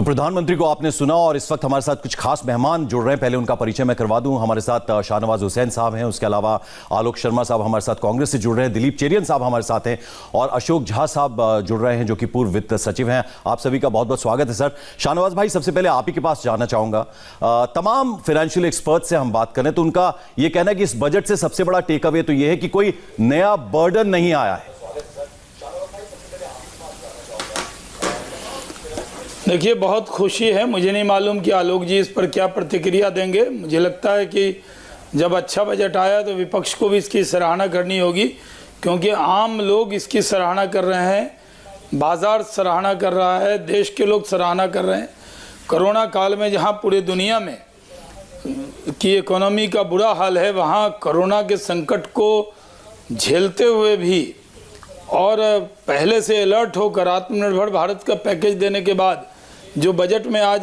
तो प्रधानमंत्री को आपने सुना और इस वक्त हमारे साथ कुछ खास मेहमान जुड़ रहे हैं। पहले उनका परिचय मैं करवा दूं। हमारे साथ शाहनवाज हुसैन साहब हैं, उसके अलावा आलोक शर्मा साहब हमारे साथ कांग्रेस से जुड़ रहे हैं, दिलीप चेरियन साहब हमारे साथ हैं और अशोक झा साहब जुड़ रहे हैं जो कि पूर्व वित्त सचिव हैं। आप सभी का बहुत बहुत स्वागत है सर। शाहनवाज भाई, सबसे पहले आप ही के पास जाना चाहूंगा। तमाम फाइनेंशियल एक्सपर्ट से हम बात करें तो उनका यह कहना है कि इस बजट से सबसे बड़ा टेक अवे तो यह है कि कोई नया बर्डन नहीं आया है। देखिए, बहुत खुशी है। मुझे नहीं मालूम कि आलोक जी इस पर क्या प्रतिक्रिया देंगे। मुझे लगता है कि जब अच्छा बजट आया तो विपक्ष को भी इसकी सराहना करनी होगी, क्योंकि आम लोग इसकी सराहना कर रहे हैं, बाजार सराहना कर रहा है, देश के लोग सराहना कर रहे हैं। कोरोना काल में जहां पूरी दुनिया में की इकोनॉमी का बुरा हाल है, वहां कोरोना के संकट को झेलते हुए भी और पहले से अलर्ट होकर आत्मनिर्भर भारत का पैकेज देने के बाद जो बजट में आज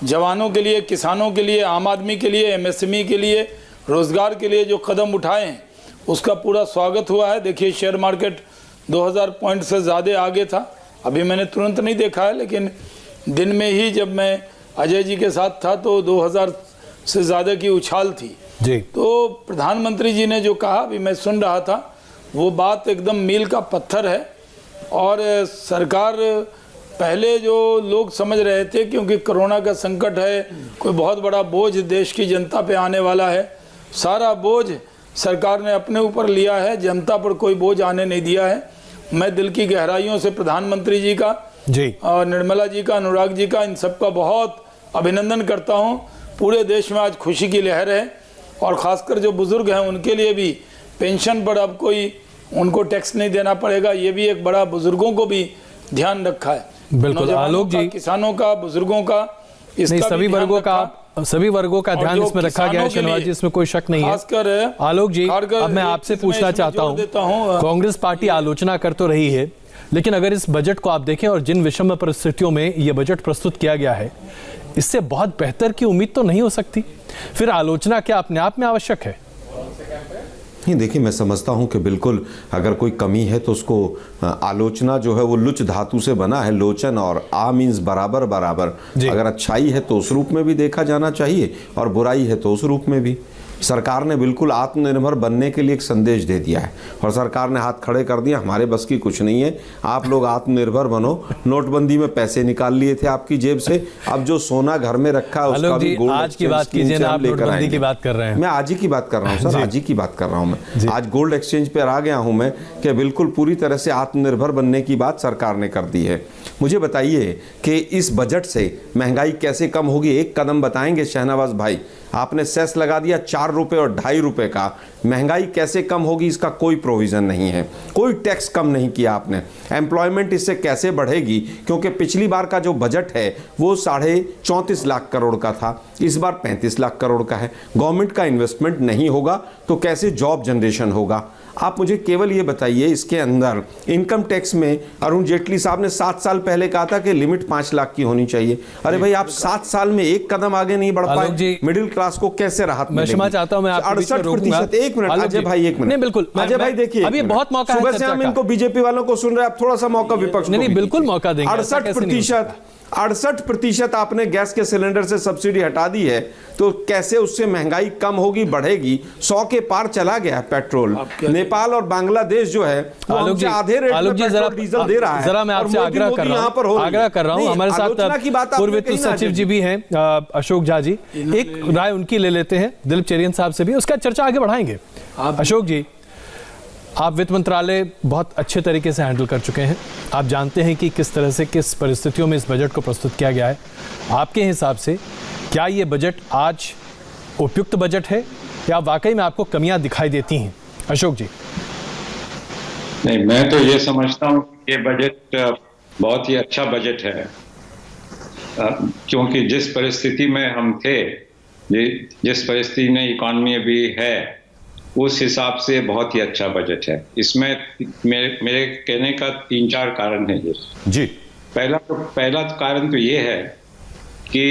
जवानों के लिए, किसानों के लिए, आम आदमी के लिए, एमएसएमई के लिए, रोज़गार के लिए जो कदम उठाए हैं उसका पूरा स्वागत हुआ है। देखिए, शेयर मार्केट 2000 पॉइंट से ज़्यादा आगे था। अभी मैंने तुरंत नहीं देखा है, लेकिन दिन में ही जब मैं अजय जी के साथ था तो 2000 से ज़्यादा की उछाल थी जी। तो प्रधानमंत्री जी ने जो कहा, अभी मैं सुन रहा था, वो बात एकदम मील का पत्थर है। और सरकार, पहले जो लोग समझ रहे थे क्योंकि कोरोना का संकट है, कोई बहुत बड़ा बोझ देश की जनता पे आने वाला है, सारा बोझ सरकार ने अपने ऊपर लिया है, जनता पर कोई बोझ आने नहीं दिया है। मैं दिल की गहराइयों से प्रधानमंत्री जी का जी और निर्मला जी का, अनुराग जी का, इन सब का बहुत अभिनंदन करता हूँ। पूरे देश में आज खुशी की लहर है और ख़ासकर जो बुज़ुर्ग हैं उनके लिए भी पेंशन पर अब कोई उनको टैक्स नहीं देना पड़ेगा, ये भी एक बड़ा बुजुर्गों को भी ध्यान रखा है। बिल्कुल आलोक जी, किसानों का, बुजुर्गों का, इसका सभी वर्गों का ध्यान इसमें रखा गया है शाहनवाज जी, इसमें कोई शक नहीं है। खासकर आलोक जी, अब मैं आपसे पूछना चाहता हूँ, कांग्रेस पार्टी आलोचना कर तो रही है, लेकिन अगर इस बजट को आप देखें और जिन विषम परिस्थितियों में ये बजट प्रस्तुत किया गया है, इससे बहुत बेहतर की उम्मीद तो नहीं हो सकती। फिर आलोचना क्या अपने आप में आवश्यक है? नहीं, देखिए, मैं समझता हूं कि बिल्कुल अगर कोई कमी है तो उसको, आलोचना जो है वो लुच धातु से बना है, लोचन और आ मीन्स बराबर बराबर। अगर अच्छाई है तो उस रूप में भी देखा जाना चाहिए और बुराई है तो उस रूप में भी। सरकार ने बिल्कुल आत्मनिर्भर बनने के लिए एक संदेश दे दिया है और सरकार ने हाथ खड़े कर दिया, हमारे बस की कुछ नहीं है, आप लोग आत्मनिर्भर बनो। नोटबंदी में पैसे निकाल लिए थे आपकी जेब से, अब जो सोना घर में रखा है उसका भी गोल्ड आज की बात कीजिए ना, आप नोटबंदी की बात कर रहे हैं। मैं आज ही की बात कर रहा हूँ सर, आज ही की बात कर रहा हूँ मैं। आज गोल्ड एक्सचेंज पर आ गया हूँ मैं कि बिल्कुल पूरी तरह से आत्मनिर्भर बनने की बात सरकार ने कर दी है। मुझे बताइए कि इस बजट से महंगाई कैसे कम होगी, एक कदम बताएंगे शाहनवाज भाई? आपने सेस लगा दिया 4 रुपए और 2.5 रुपए का, महंगाई कैसे कम होगी इसका कोई प्रोविजन नहीं है, कोई टैक्स कम नहीं किया आपने। एम्प्लॉयमेंट इससे कैसे बढ़ेगी, क्योंकि पिछली बार का जो बजट है वो 34.5 लाख करोड़ का था, इस बार 35 लाख करोड़ का है। गवर्नमेंट का इन्वेस्टमेंट नहीं होगा तो कैसे जॉब जनरेशन होगा? आप मुझे केवल ये बताइए, इसके अंदर इनकम टैक्स में अरुण जेटली साहब ने 7 साल पहले कहा था कि लिमिट 5 लाख की होनी चाहिए। अरे भाई, आप 7 साल में एक कदम आगे नहीं बढ़ पाए, मिडिल क्लास को कैसे राहत मिलेगी? मैं चाहता हूं, मैं 68%। एक मिनट अजय भाई, एक मिनट। नहीं, बिल्कुल अजय भाई, देखिए, अभी बहुत मौका है, सुबह से हम इनको बीजेपी वालों को सुन रहे हैं, आप थोड़ा सा मौका विपक्ष को। नहीं, बिल्कुल मौका देंगे। 68% आपने गैस के सिलेंडर से सब्सिडी हटा दी है, तो कैसे उससे महंगाई कम होगी, बढ़ेगी? 100 के पार चला गया पेट्रोल। नेपाल और बांग्लादेश जो है वो हमसे आधे रेट में पेट्रोल डीजल दे रहा है। जरा मैं आपसे आग्रह कर रहा हूं, हमारे साथ पूर्व वित्त सचिव जी भी हैं, अशोक झा जी, एक राय उनकी ले लेते हैं, दिलीप चेरियन साहब से भी, उसका चर्चा आगे बढ़ाएंगे। अशोक जी, आप वित्त मंत्रालय बहुत अच्छे तरीके से हैंडल कर चुके हैं, आप जानते हैं कि किस तरह से, किस परिस्थितियों में इस बजट को प्रस्तुत किया गया है। आपके हिसाब से क्या ये बजट आज उपयुक्त बजट है या वाकई में आपको कमियां दिखाई देती हैं? अशोक जी। नहीं, मैं तो ये समझता हूँ कि ये बजट बहुत ही अच्छा बजट है, क्योंकि जिस परिस्थिति में हम थे, जिस परिस्थिति में इकॉनमी अभी है, उस हिसाब से बहुत ही अच्छा बजट है। इसमें मेरे कहने का 3-4 कारण है जी। पहला कारण तो ये है कि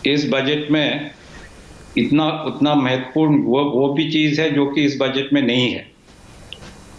इस बजट में उतना महत्वपूर्ण वो भी चीज़ है जो कि इस बजट में नहीं है,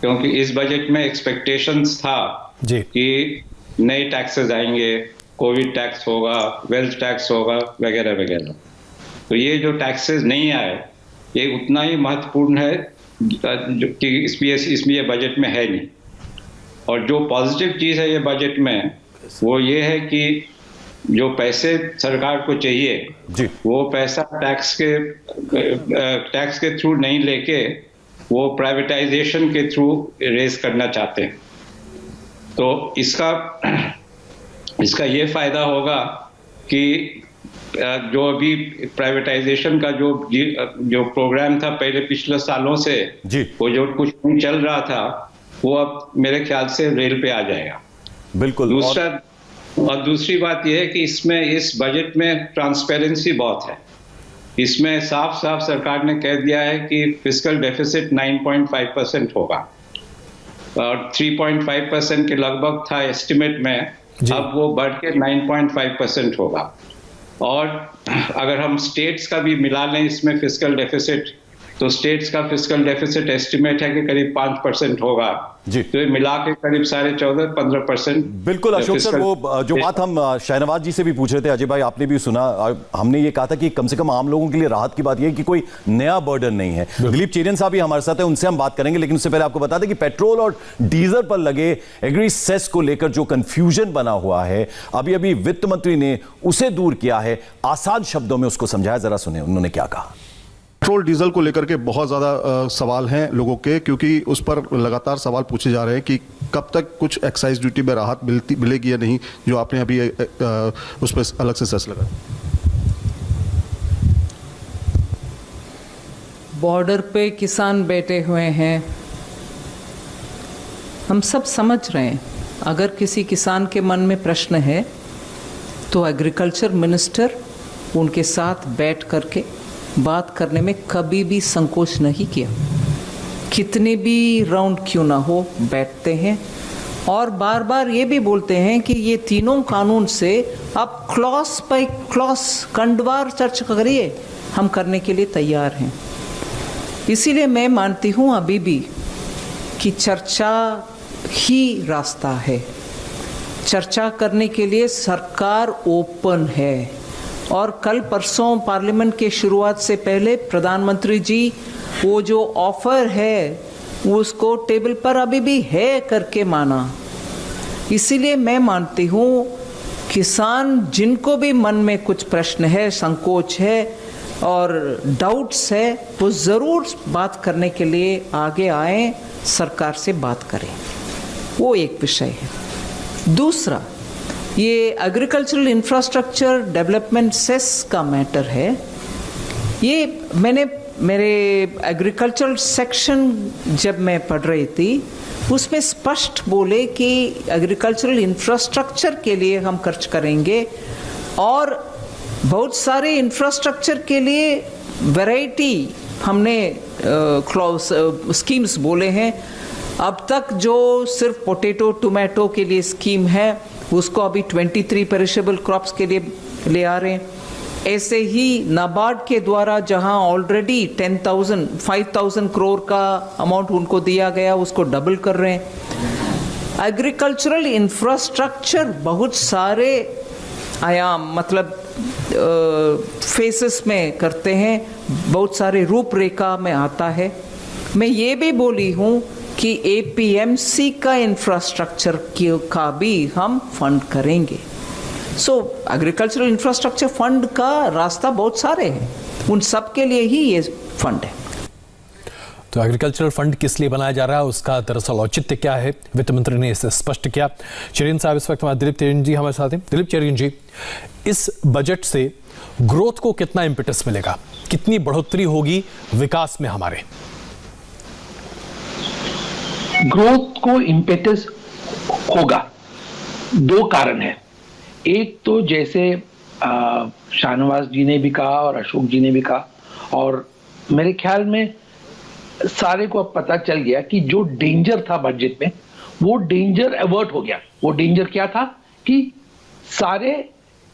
क्योंकि इस बजट में एक्सपेक्टेशंस था कि नए टैक्सेस आएंगे, कोविड टैक्स होगा, वेल्थ टैक्स होगा, वगैरह वगैरह। तो ये जो टैक्सेस नहीं आए, ये उतना ही महत्वपूर्ण है जो कि इसमें ये बजट में है नहीं। और जो पॉजिटिव चीज़ है ये बजट में, वो ये है कि जो पैसे सरकार को चाहिए जी, वो पैसा टैक्स के थ्रू नहीं लेके वो प्राइवेटाइजेशन के थ्रू रेज करना चाहते हैं। तो इसका ये फायदा होगा कि जो अभी प्राइवेटाइजेशन का जो प्रोग्राम था पहले पिछले सालों से जी, वो जो कुछ नहीं चल रहा था, वो अब मेरे ख्याल से रेल पे आ जाएगा। बिल्कुल। दूसरी बात यह है कि इस बजट में ट्रांसपेरेंसी बहुत है। इसमें साफ साफ सरकार ने कह दिया है कि फिस्कल डेफिसिट 9.5% होगा और 3.5% के लगभग था एस्टिमेट में, अब वो बढ़ के 9.5% होगा। और अगर हम स्टेट्स का भी मिला लें इसमें फिस्कल डेफिसिट, तो स्टेट्स का फिस्कल डेफिसिट एस्टिमेट है कि करीब 5% होगा जी। तो ये मिला के करीब 14.5-15%। बिल्कुल अशोक सर, वो जो बात हम शाहनवाज जी से भी पूछ रहे थे, अजय भाई आपने भी सुना, हमने ये कहा था कि कम से कम आम लोगों के लिए राहत की बात ये है कि कोई नया बर्डन नहीं है। दिलीप चेरियन साहब भी हमारे साथ है, उनसे हम बात करेंगे, लेकिन उससे पहले आपको बता दें कि पेट्रोल और डीजल पर लगे एग्री सेस को लेकर जो कंफ्यूजन बना हुआ है, अभी वित्त मंत्री ने उसे दूर किया है, आसान शब्दों में उसको समझाया। जरा सुने उन्होंने क्या कहा। पेट्रोल डीजल को लेकर के बहुत ज़्यादा सवाल हैं लोगों के, क्योंकि उस पर लगातार सवाल पूछे जा रहे हैं कि कब तक कुछ एक्साइज ड्यूटी में राहत मिलेगी या नहीं, जो आपने अभी उस पर अलग से सेस लगा। बॉर्डर पे किसान बैठे हुए हैं, हम सब समझ रहे हैं। अगर किसी किसान के मन में प्रश्न है तो एग्रीकल्चर मिनिस्टर उनके साथ बैठ करके बात करने में कभी भी संकोच नहीं किया। कितने भी राउंड क्यों ना हो, बैठते हैं और बार बार ये भी बोलते हैं कि ये तीनों कानून से आप क्लॉज बाय क्लॉज खंडवार चर्चा करिए, हम करने के लिए तैयार हैं। इसीलिए मैं मानती हूँ अभी भी कि चर्चा ही रास्ता है। चर्चा करने के लिए सरकार ओपन है। और कल परसों पार्लियामेंट के शुरुआत से पहले प्रधानमंत्री जी वो जो ऑफर है उसको टेबल पर अभी भी है करके माना। इसीलिए मैं मानती हूँ किसान जिनको भी मन में कुछ प्रश्न है, संकोच है और डाउट्स है, वो ज़रूर बात करने के लिए आगे आए, सरकार से बात करें। वो एक विषय है। दूसरा, ये एग्रीकल्चरल इंफ्रास्ट्रक्चर डेवलपमेंट सेस का मैटर है। ये मैंने मेरे एग्रीकल्चरल सेक्शन जब मैं पढ़ रही थी उसमें स्पष्ट बोले कि एग्रीकल्चरल इंफ्रास्ट्रक्चर के लिए हम खर्च करेंगे और बहुत सारे इंफ्रास्ट्रक्चर के लिए वैरायटी हमने स्कीम्स बोले हैं। अब तक जो सिर्फ पोटैटो टोमेटो के लिए स्कीम है उसको अभी 23 पेरिशेबल क्रॉप्स के लिए ले आ रहे हैं। ऐसे ही नाबार्ड के द्वारा जहां ऑलरेडी 5,000 करोड़ का अमाउंट उनको दिया गया, उसको डबल कर रहे हैं। एग्रीकल्चरल इंफ्रास्ट्रक्चर बहुत सारे आयाम मतलब फेसेस में करते हैं, बहुत सारे रूपरेखा में आता है। मैं ये भी बोली हूँ कि एपीएमसी का इंफ्रास्ट्रक्चर का भी हम फंड करेंगे। सो एग्रीकल्चरल इंफ्रास्ट्रक्चर फंड का रास्ता बहुत सारे हैं, उन सब के लिए ही ये फंड है। तो एग्रीकल्चरल फंड किस लिए बनाया जा रहा है, उसका दरअसल औचित्य क्या है, वित्त मंत्री ने इसे स्पष्ट किया। चेरियन साहब इस वक्त हमारे दिलीप चेरियन जी हमारे साथ हैं। दिलीप चेरियन जी, इस बजट से ग्रोथ को कितना इम्पेटस मिलेगा, कितनी बढ़ोतरी होगी विकास में हमारे? ग्रोथ को इम्पेटस होगा, दो कारण है। एक तो जैसे शाहनवाज जी ने भी कहा और अशोक जी ने भी कहा, और मेरे ख्याल में सारे को अब पता चल गया कि जो डेंजर था बजट में वो डेंजर अवर्ट हो गया। वो डेंजर क्या था कि सारे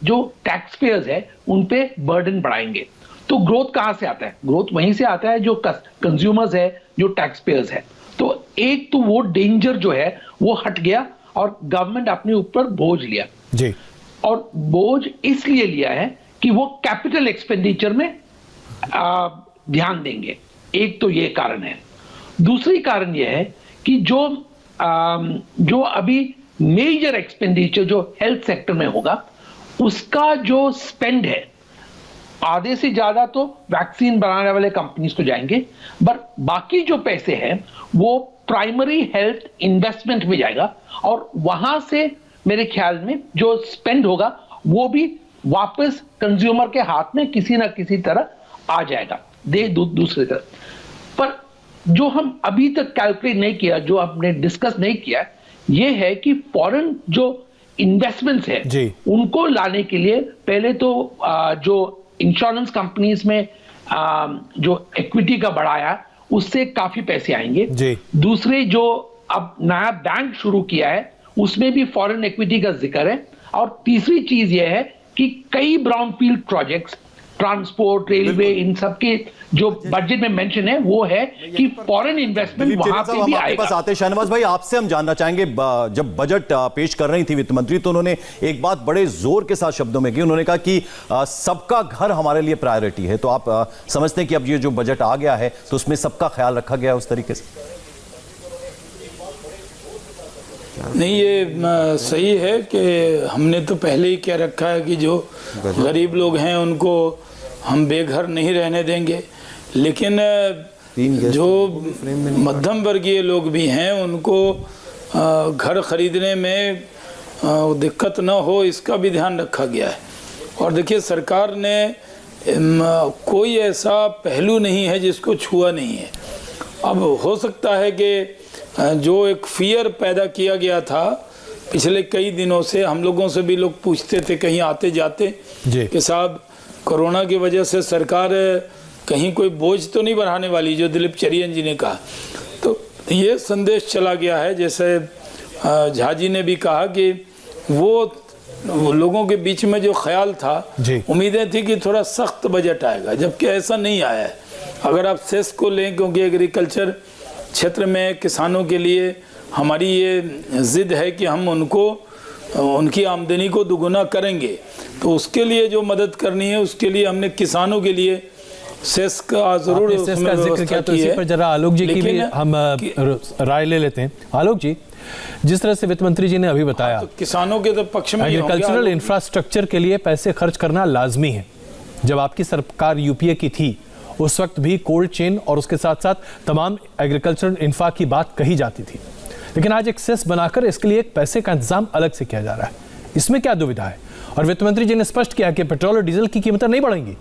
जो टैक्स पेयर्स है उन पे बर्डन बढ़ाएंगे। तो ग्रोथ कहां से आता है? ग्रोथ वहीं से आता है जो कंज्यूमर्स है, जो टैक्स पेयर्स है। तो एक तो वो डेंजर जो है वो हट गया और गवर्नमेंट अपने ऊपर बोझ लिया। जी। और बोझ इसलिए लिया है कि वो कैपिटल एक्सपेंडिचर में ध्यान देंगे। एक तो ये कारण है। दूसरी कारण ये है कि जो अभी मेजर एक्सपेंडिचर जो हेल्थ सेक्टर में होगा, उसका जो स्पेंड है, आधे से ज्यादा तो वैक्सीन बनाने वाले कंपनीज को जाएंगे, बट बाकी जो पैसे हैं वो प्राइमरी हेल्थ इन्वेस्टमेंट में जाएगा, और वहां से मेरे ख्याल में जो स्पेंड होगा वो भी वापस कंज्यूमर के हाथ में किसी ना किसी तरह आ जाएगा। दूसरी तरफ पर जो हम अभी तक कैलकुलेट नहीं किया, जो हमने डिस्कस नहीं किया, ये है कि फॉरेन जो इन्वेस्टमेंट्स है उनको लाने के लिए पहले तो जो इंश्योरेंस कंपनीज में जो इक्विटी का बढ़ाया उससे काफी पैसे आएंगे। दूसरे जो अब नया बैंक शुरू किया है उसमें भी फॉरेन इक्विटी का जिक्र है। और तीसरी चीज यह है कि कई ब्राउनफील्ड प्रोजेक्ट्स, ट्रांसपोर्ट, रेलवे, इन सब के जो बजट में मेंशन है वो है कि फॉरेन इन्वेस्टमेंट वहां पे भी आएगा। पास आते शहनवाज भाई, आपसे हम जानना चाहेंगे, जब बजट पेश कर रही थी वित्त मंत्री तो उन्होंने एक बात बड़े जोर के साथ शब्दों में की, उन्होंने कहा कि सबका घर हमारे लिए प्रायोरिटी है। तो आप समझते हैं कि अब ये जो बजट आ गया है तो उसमें सबका ख्याल रखा गया उस तरीके से? नहीं, ये सही है कि हमने तो पहले ही कह रखा है कि जो गरीब लोग हैं उनको हम बेघर नहीं रहने देंगे, लेकिन जो मध्यम वर्गीय लोग भी हैं उनको घर खरीदने में दिक्कत न हो इसका भी ध्यान रखा गया है। और देखिए, सरकार ने कोई ऐसा पहलू नहीं है जिसको छुआ नहीं है। अब हो सकता है कि जो एक फियर पैदा किया गया था पिछले कई दिनों से, हम लोगों से भी लोग पूछते थे कहीं आते जाते कि साहब कोरोना की वजह से सरकार कहीं कोई बोझ तो नहीं बढ़ाने वाली, जो दिलीप चरियन जी ने कहा। तो ये संदेश चला गया है, जैसे झा जी ने भी कहा कि वो लोगों के बीच में जो ख्याल था, उम्मीदें थी कि थोड़ा सख्त बजट आएगा, जबकि ऐसा नहीं आया है। अगर आप सेस को लें, क्योंकि एग्रीकल्चर क्षेत्र में किसानों के लिए हमारी ये जिद है कि हम उनको उनकी आमदनी को दुगुना करेंगे, तो उसके लिए जो मदद करनी है उसके लिए हमने किसानों के लिए सेस का जरूर जिक्र किया। तो इसी पर जरा आलोक जी की भी हम राय ले लेते हैं। आलोक जी, जिस तरह से वित्त मंत्री जी ने अभी बताया, तो किसानों के तो पक्ष में एग्रीकल्चरल इंफ्रास्ट्रक्चर के लिए पैसे खर्च करना लाजमी है। जब आपकी सरकार यूपीए की थी उस वक्त भी कोल्ड चेन और उसके साथ साथ तमाम एग्रीकल्चरल इंफ्रा की बात कही जाती थी, लेकिन आज एक सेस बनाकर इसके लिए एक पैसे का इंतजाम अलग से किया जा रहा है। इसमें क्या दुविधा है? और वित्त मंत्री जी ने स्पष्ट किया कि पेट्रोल और डीजल की कीमतें नहीं बढ़ेंगी।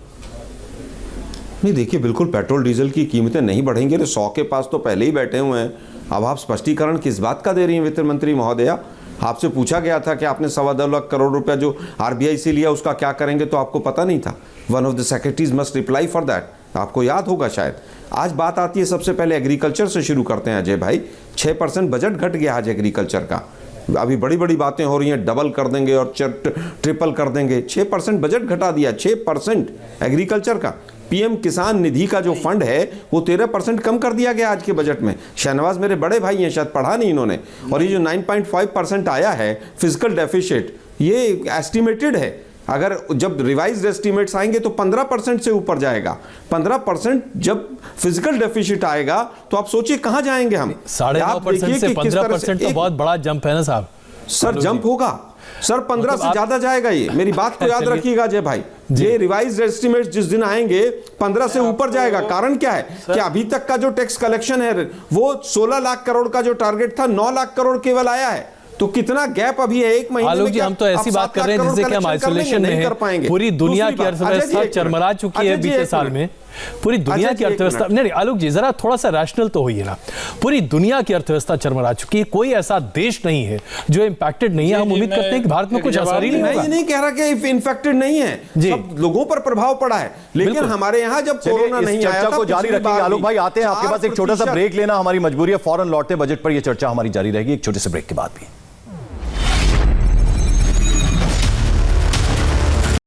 नहीं, देखिए, बिल्कुल पेट्रोल डीजल की कीमतें नहीं बढ़ेंगी। 100 के पास तो पहले ही बैठे हुए हैं। अब आप स्पष्टीकरण किस बात का दे रही हैं वित्त मंत्री महोदया? आपसे पूछा गया था कि आपने 2.25 लाख करोड़ रुपया जो आरबीआई से लिया उसका क्या करेंगे, तो आपको पता नहीं था। One of the secretaries must reply for that. आपको याद होगा शायद। आज बात आती है, सबसे पहले एग्रीकल्चर से शुरू करते हैं अजय भाई। 6% बजट घट गया आज एग्रीकल्चर का। अभी बड़ी बड़ी बातें हो रही हैं, डबल कर देंगे और ट्रिपल कर देंगे। 6% बजट घटा दिया, 6% एग्रीकल्चर का। पीएम किसान निधि का जो फंड है वो 13% कम कर दिया गया आज के बजट में। शहनवाज मेरे बड़े भाई हैं, शायद पढ़ा नहीं इन्होंने। और ये जो 9.5% आया है फिजिकल डेफिसिट, ये एस्टिमेटेड है। अगर जब रिवाइज्ड एस्टिमेट्स आएंगे तो 15% से ऊपर जाएगा। 15% जब फिजिकल डेफिसिट आएगा तो आप सोचिए कहां जाएंगे हम। 9.5% से 15% तो बहुत बड़ा जंप है ना साहब। सर जंप होगा सर, 15 से ज्यादा जाएगा ये। मेरी बात को याद रखिएगा अजय भाई। ये रिवाइज्ड एस्टिमेट्स जिस दिन आएंगे 15 से ऊपर जाएगा। कारण क्या है कि अभी तक का जो टैक्स कलेक्शन है वो 16 लाख करोड़ का जो टारगेट था 9 लाख करोड़ केवल आया है। तो कितना गैप अभी है एक महीने में? हम तो ऐसी बात कर रहे हैं जिससे कि हम आइसोलेशन में हैं। पूरी दुनिया की अर्थव्यवस्था चरमरा चुकी है बीते साल में। पूरी दुनिया की अर्थव्यवस्था, नहीं आलोक जी जरा थोड़ा सा रैशनल तो होइए ना। पूरी दुनिया की अर्थव्यवस्था चरमरा चुकी है, कोई ऐसा देश नहीं है जो इंपैक्टेड नहीं है। हम उम्मीद करते हैं कि भारत में कुछ असर ही नहीं होगा। मैं ये नहीं कह रहा कि इन्फेक्टेड नहीं है, सब लोगों पर प्रभाव पड़ा है, लेकिन हमारे यहाँ जब कोरोना नहीं आया था। को जारी रखेंगे आलोक भाई। आते हैं आपके पास, एक छोटा सा ब्रेक लेना हमारी मजबूरी है, फौरन लौटते बजट पर यह चर्चा हमारी जारी रहेगी एक छोटे से ब्रेक के बाद भी।